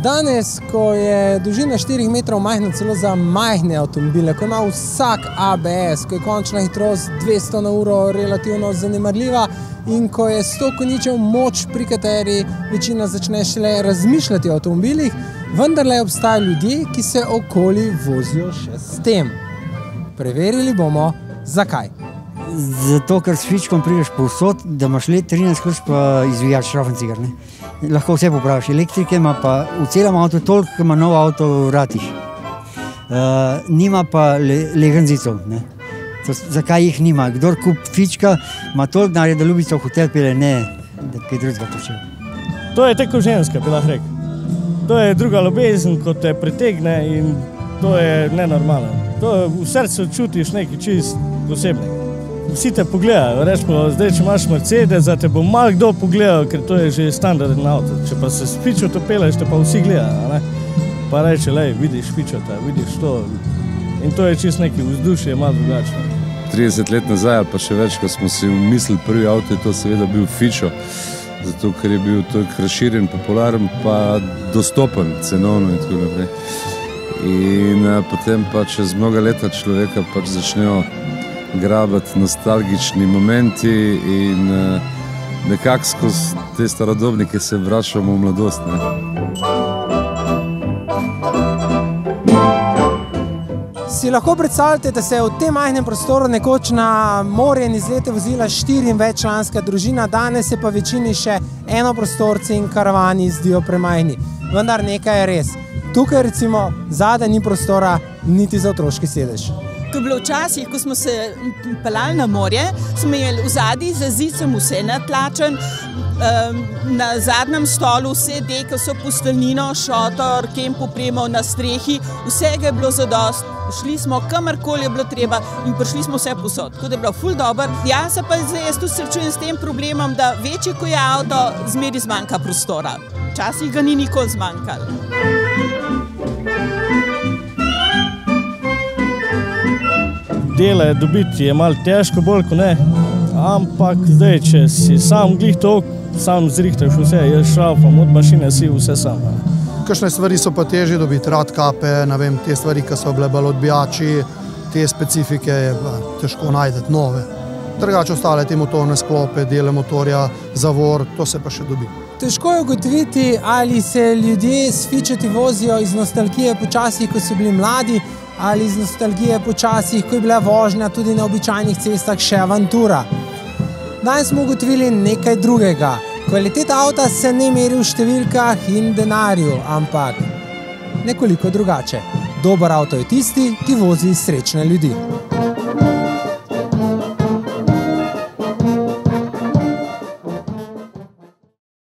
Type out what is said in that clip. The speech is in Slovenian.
Danes, ko je dolžina 4 metrov majhna celo za majhne avtomobile, ko ima vsak ABS, ko je končna hitrost 200 na uro relativno zanemarljiva in ko je 100 konjičev moč, pri kateri večina začne šele razmišljati o avtomobilih, vendarle obstajajo ljudje, ki se okoli vozijo še s tem. Preverili bomo, zakaj. Zato, ker s fičkom prideš povsod, da imaš let 13 kruž pa izvijač šrafencigar, ne. Lahko vse popraviš. Elektrike ima pa v celem avtu toliko, ki ima nov avto v vratih. Nima pa legenzicov, ne. Zakaj jih nima? Kdor kup fička, ima toliko denarja, da ljubica v hotel pele, ne, da kaj drugega počne. To je tako ženska, bi lahko rekel. To je druga ljubezen, ko te pritegne in to je nenormalno. To v srcu čutiš nekaj čist posebnega. Vsi te pogledajo, rečemo, zdaj, če imaš Mercedes, da te bo malo kdo pogledal, ker to je že standardni avto. Če pa se s fičoto peleš, te pa vsi gledajo, ne? Pa reče, lej, vidiš fičota, vidiš to. In to je čist neki vzdušje, malo drugačno. 30 let nazaj, ali pa še več, ko smo si umislili prvi avto, je to seveda bil fičo. Zato, ker je bil toliko razširjen, popularen, pa dostopen cenovno in tako naprej. In potem pa čez mnoga leta človeka pač začnejo grabati nostalgični momenti in nekako skozi te starodobnike se vračamo v mladost, ne. Si lahko predstavljate, da se je v tem majhnem prostoru nekoč na morje in izlete vozila 4 in veččlanska družina, danes se pa večini še enoprostorci in karavani zdijo premajhni. Vendar nekaj je res. Tukaj recimo zadaj ni prostora niti za otroški sedež. To je bilo včasih, ko smo se peljali na morje, smo imeli v zadnji za zidcem vse natlačen, na zadnjem stolu vse deke, vso posteljnino, šotor, kemp opremo na strehi, vsega je bilo zadost. Šli smo kamorkoli je bilo treba in prišli smo vse posod, tako da je bilo ful dobro. Jaz se pa zdaj tudi srečujem s tem problemom, da večji, ko je avto, zmeri zmanjka prostora. Včasih ga ni nikoli zmanjkalo. Dele dobiti je malo težko, bolj ko ne, ampak zdaj, če si sam glih to, sam zrihtaš vse, jaz šraufam od mašine, si vse sam. Kakšne stvari so pa težje dobiti, radkape, ne vem, te stvari, ki so bile bolj odbijači, te specifike je težko najdeti nove. Drugače ostale te motorne sklope, dele motorja, zavor, to se pa še dobi. Težko je ugotoviti, ali se ljudje s fičoti vozijo iz nostalgije po časih, ko so bili mladi, ali iz nostalgije po časih, ko je bila vožnja tudi na običajnih cestah še avantura. Danes smo ugotovili nekaj drugega. Kvaliteta avta se ne meri v številkah in denarju, ampak nekoliko drugače. Dober avto je tisti, ki vozi srečne ljudi.